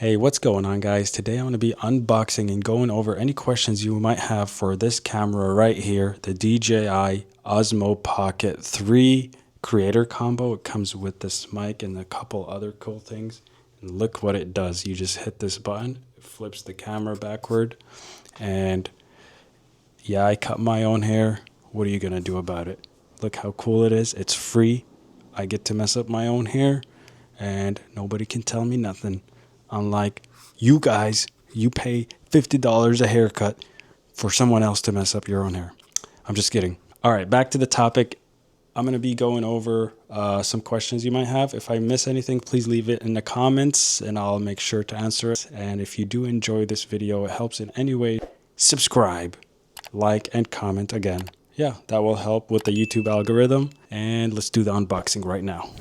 Hey, what's going on, guys? Today I'm going to be unboxing and going over any questions you might have for this camera right here, the DJI Osmo Pocket 3 creator combo. It comes with this mic and a couple other cool things. And look what it does. You just hit this button, it flips the camera backward. And yeah, I cut my own hair. What are you going to do about it? Look how cool it is. It's free. I get to mess up my own hair and nobody can tell me nothing. Unlike you guys, you pay $50 a haircut for someone else to mess up your own hair. I'm just kidding. All right, back to the topic. I'm going to be going over some questions you might have. If I miss anything, please leave it in the comments and I'll make sure to answer it. And if you do enjoy this video, it helps in any way, subscribe, like, and comment again. Yeah, that will help with the YouTube algorithm. And let's do the unboxing right now.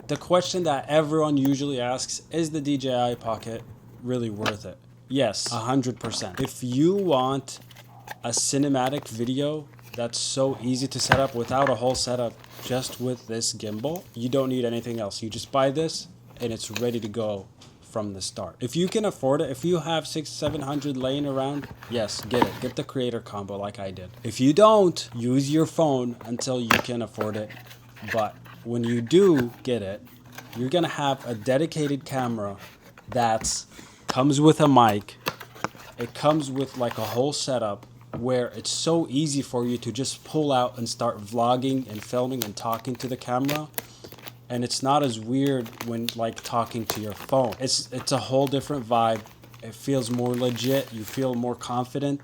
The question that everyone usually asks, is the DJI Pocket really worth it? Yes, 100%. If you want a cinematic video that's so easy to set up without a whole setup, just with this gimbal, you don't need anything else. You just buy this and it's ready to go from the start. If you can afford it, if you have $600-700 laying around, yes, get it. Get the creator combo like I did. If you don't, use your phone until you can afford it. But when you do get it, you're gonna have a dedicated camera that comes with a mic. It comes with like a whole setup where it's so easy for you to just pull out and start vlogging and filming and talking to the camera. And it's not as weird when like talking to your phone. It's a whole different vibe. It feels more legit. You feel more confident.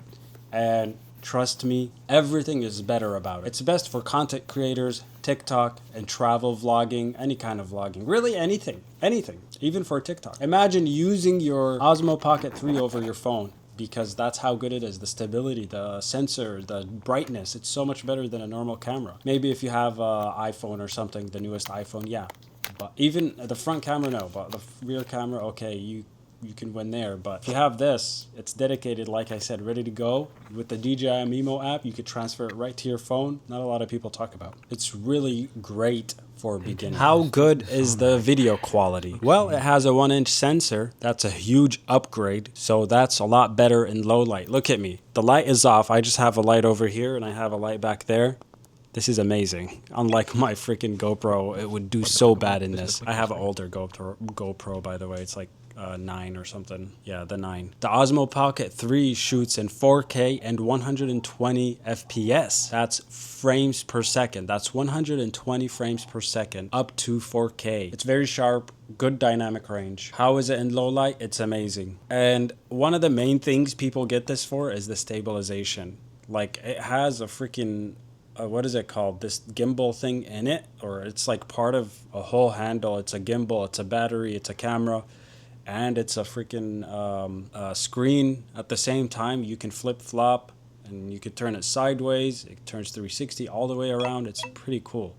And trust me, everything is better about it. It's best for content creators, TikTok, and travel vlogging, any kind of vlogging. Really anything, even for TikTok. Imagine using your Osmo Pocket 3 over your phone because that's how good it is. The stability, the sensor, the brightness, it's so much better than a normal camera. Maybe if you have an iPhone or something, the newest iPhone, yeah. But even the front camera, no. But the rear camera, okay, you can win there. But if you have this, it's dedicated, like I said, ready to go. With the DJI Mimo app, you could transfer it right to your phone. Not a lot of people talk about. It's really great for beginners. How good is the video quality? Well, it has a 1-inch sensor. That's a huge upgrade. So that's a lot better in low light. Look at me. The light is off. I just have a light over here and I have a light back there. This is amazing. Unlike my freaking GoPro, it would do so bad in this. I have an older GoPro, by the way. It's like 9 or something. Yeah, the 9. The Osmo Pocket 3 shoots in 4K and 120 FPS. That's frames per second. That's 120 frames per second up to 4K. It's very sharp, good dynamic range. How is it in low light? It's amazing. And one of the main things people get this for is the stabilization. Like, it has a freaking what is it called? This gimbal thing in it, or it's like part of a whole handle. It's a gimbal, it's a battery, it's a camera, and it's a freaking screen at the same time. You can flip flop and you could turn it sideways. It turns 360 all the way around. It's pretty cool.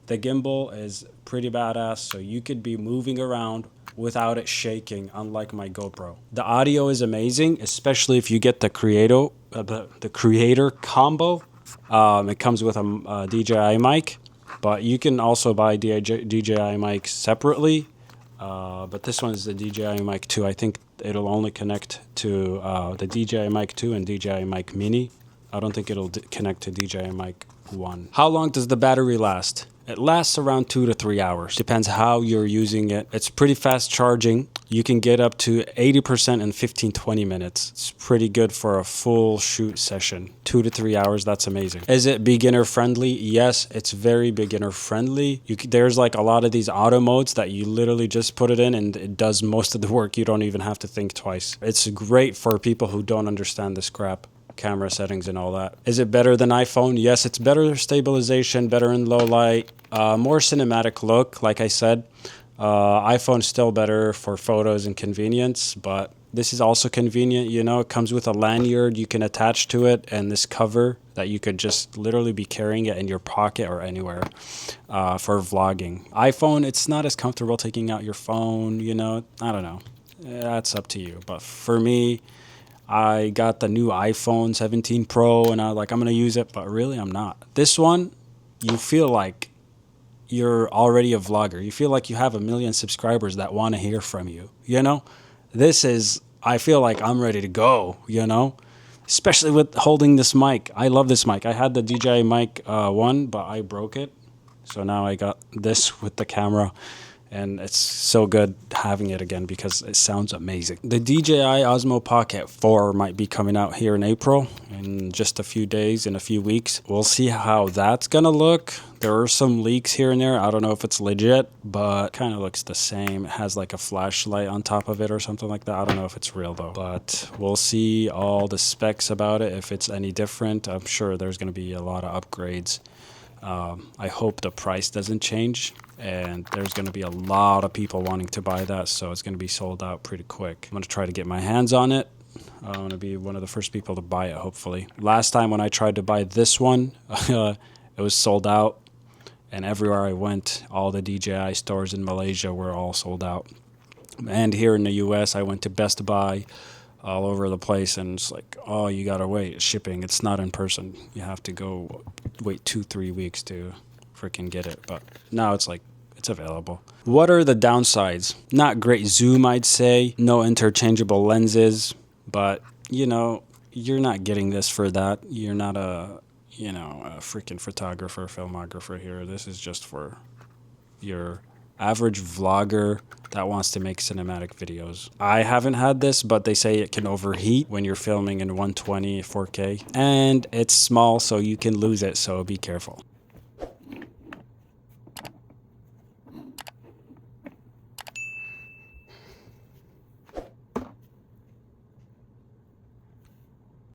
The gimbal is pretty badass, so you could be moving around without it shaking, unlike my GoPro. The audio is amazing, especially if you get the creator combo. It comes with a DJI mic, but you can also buy DJI mic separately. But this one is the DJI Mic 2. I think it'll only connect to the DJI Mic 2 and DJI Mic Mini. I don't think it'll connect to DJI Mic 1. How long does the battery last? It lasts around 2 to 3 hours. Depends how you're using it. It's pretty fast charging. You can get up to 80% in 15-20 minutes. It's pretty good for a full shoot session. 2 to 3 hours, that's amazing. Is it beginner friendly? Yes, it's very beginner friendly. There's like a lot of these auto modes that you literally just put it in and it does most of the work. You don't even have to think twice. It's great for people who don't understand this crap. Camera settings and all that. Is it better than iPhone? Yes, it's better stabilization, better in low light, more cinematic look, like I said. iPhone's still better for photos and convenience, but this is also convenient. You know, it comes with a lanyard you can attach to it and this cover that you could just literally be carrying it in your pocket or anywhere for vlogging. iPhone, it's not as comfortable taking out your phone, you know, I don't know. That's up to you. But for me, I got the new iPhone 17 Pro and I'm going to use it, but really I'm not. This one, you feel like you're already a vlogger. You feel like you have 1 million subscribers that want to hear from you, you know? This is, I feel like I'm ready to go, you know? Especially with holding this mic. I love this mic. I had the DJI Mic 1, but I broke it. So now I got this with the camera. And it's so good having it again because it sounds amazing. The DJI Osmo Pocket 4 might be coming out here in April in just a few days, in a few weeks. We'll see how that's gonna look. There are some leaks here and there. I don't know if it's legit, but kind of looks the same. It has like a flashlight on top of it or something like that. I don't know if it's real though, but we'll see all the specs about it. If it's any different, I'm sure there's gonna be a lot of upgrades. I hope the price doesn't change, and there's going to be a lot of people wanting to buy that, so it's going to be sold out pretty quick. I'm going to try to get my hands on it. I'm going to be one of the first people to buy it, hopefully. Last time when I tried to buy this one, it was sold out, and everywhere I went, all the DJI stores in Malaysia were all sold out. And here in the US, I went to Best Buy, all over the place, and it's like, oh, you gotta wait shipping. It's not in person. You have to go wait 2-3 weeks to freaking get it. But now it's like, it's available. What are the downsides? Not great zoom, I'd say. No interchangeable lenses, but you know, you're not getting this for that. You're not a freaking photographer, filmographer here. This is just for your average vlogger that wants to make cinematic videos. I haven't had this, but they say it can overheat when you're filming in 120 4K, and it's small, so you can lose it, so be careful.